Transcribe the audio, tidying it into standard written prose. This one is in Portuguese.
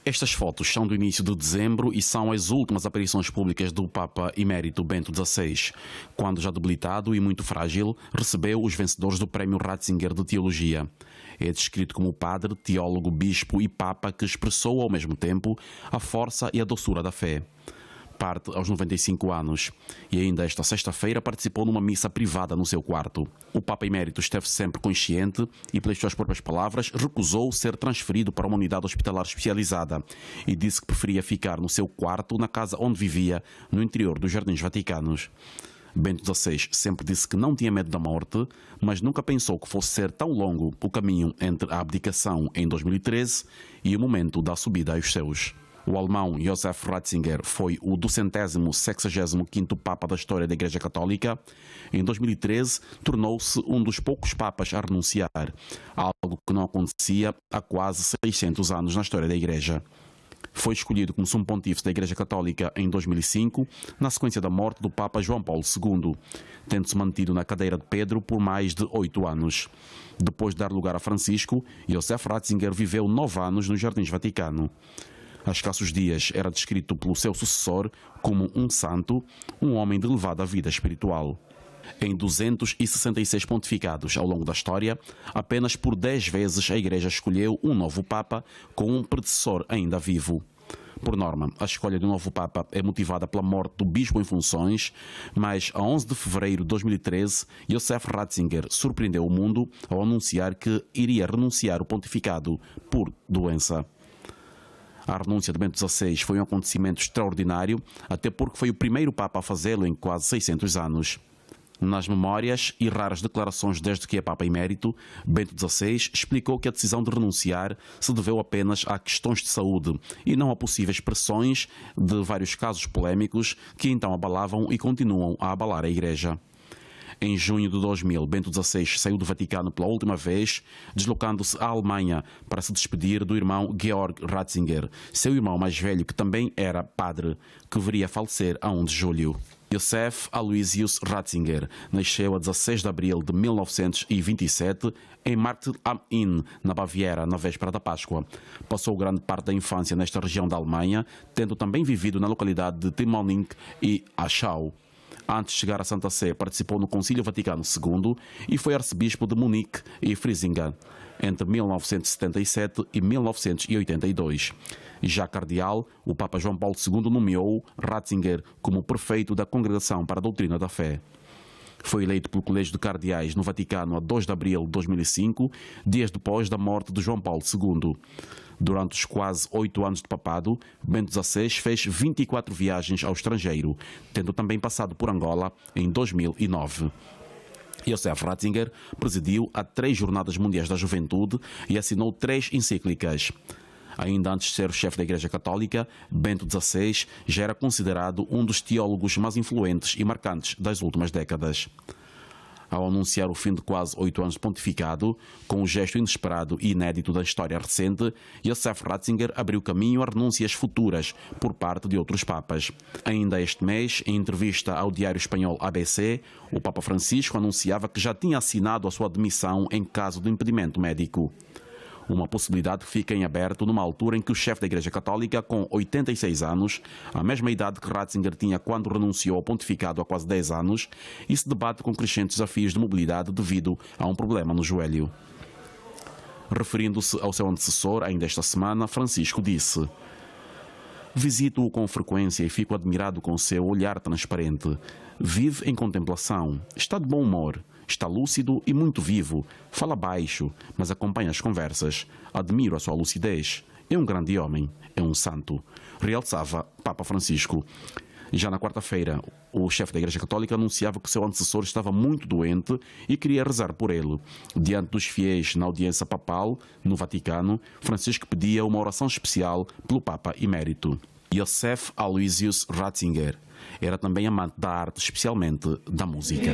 Estas fotos são do início de dezembro e são as últimas aparições públicas do Papa Emérito Bento XVI, quando, já debilitado e muito frágil, recebeu os vencedores do Prémio Ratzinger de Teologia. É descrito como padre, teólogo, bispo e papa que expressou ao mesmo tempo a força e a doçura da fé. Parte aos 95 anos e ainda esta sexta-feira participou numa missa privada no seu quarto. O Papa Emérito esteve sempre consciente e, pelas suas próprias palavras, recusou ser transferido para uma unidade hospitalar especializada e disse que preferia ficar no seu quarto, na casa onde vivia, no interior dos Jardins Vaticanos. Bento XVI sempre disse que não tinha medo da morte, mas nunca pensou que fosse ser tão longo o caminho entre a abdicação em 2013 e o momento da subida aos céus. O alemão Josef Ratzinger foi o 265º Papa da história da Igreja Católica. Em 2013, tornou-se um dos poucos papas a renunciar, algo que não acontecia há quase 600 anos na história da Igreja. Foi escolhido como sumo pontífice da Igreja Católica em 2005, na sequência da morte do Papa João Paulo II, tendo-se mantido na cadeira de Pedro por mais de 8 anos. Depois de dar lugar a Francisco, Josef Ratzinger viveu 9 anos nos Jardins Vaticano. Há escassos dias era descrito pelo seu sucessor como um santo, um homem de elevada vida espiritual. Em 266 pontificados ao longo da história, apenas por 10 vezes a Igreja escolheu um novo Papa com um predecessor ainda vivo. Por norma, a escolha de um novo Papa é motivada pela morte do bispo em funções, mas a 11 de fevereiro de 2013, Josef Ratzinger surpreendeu o mundo ao anunciar que iria renunciar ao pontificado por doença. A renúncia de Bento XVI foi um acontecimento extraordinário, até porque foi o primeiro Papa a fazê-lo em quase 600 anos. Nas memórias e raras declarações desde que é Papa Emérito, Bento XVI explicou que a decisão de renunciar se deveu apenas a questões de saúde e não a possíveis pressões de vários casos polémicos que então abalavam e continuam a abalar a Igreja. Em junho de 2000, Bento XVI saiu do Vaticano pela última vez, deslocando-se à Alemanha para se despedir do irmão Georg Ratzinger, seu irmão mais velho que também era padre, que viria a falecer a 1 de julho. Josef Aloysius Ratzinger nasceu a 16 de abril de 1927 em Markt am Inn, na Baviera, na véspera da Páscoa. Passou grande parte da infância nesta região da Alemanha, tendo também vivido na localidade de Timauning e Aschau. Antes de chegar a Santa Sé, participou no Concílio Vaticano II e foi arcebispo de Munique e Friesinga entre 1977 e 1982. Já cardeal, o Papa João Paulo II nomeou Ratzinger como prefeito da Congregação para a Doutrina da Fé. Foi eleito pelo Colégio de Cardeais no Vaticano a 2 de abril de 2005, dias depois da morte de João Paulo II. Durante os quase 8 anos de papado, Bento XVI fez 24 viagens ao estrangeiro, tendo também passado por Angola em 2009. Josef Ratzinger presidiu a 3 Jornadas Mundiais da Juventude e assinou 3 encíclicas. Ainda antes de ser o chefe da Igreja Católica, Bento XVI já era considerado um dos teólogos mais influentes e marcantes das últimas décadas. Ao anunciar o fim de quase 8 anos de pontificado, com um gesto inesperado e inédito da história recente, Josef Ratzinger abriu caminho a renúncias futuras por parte de outros papas. Ainda este mês, em entrevista ao diário espanhol ABC, o Papa Francisco anunciava que já tinha assinado a sua demissão em caso de impedimento médico. Uma possibilidade que fica em aberto numa altura em que o chefe da Igreja Católica, com 86 anos, a mesma idade que Ratzinger tinha quando renunciou ao pontificado há quase 10 anos, e se debate com crescentes desafios de mobilidade devido a um problema no joelho. Referindo-se ao seu antecessor, ainda esta semana, Francisco disse: "Visito-o com frequência e fico admirado com o seu olhar transparente. Vive em contemplação, está de bom humor, está lúcido e muito vivo, fala baixo, mas acompanha as conversas. Admiro a sua lucidez. É um grande homem, é um santo", realçava Papa Francisco. Já na quarta-feira, o chefe da Igreja Católica anunciava que o seu antecessor estava muito doente e queria rezar por ele. Diante dos fiéis na audiência papal, no Vaticano, Francisco pedia uma oração especial pelo Papa Emérito. Josef Aloysius Ratzinger era também amante da arte, especialmente da música.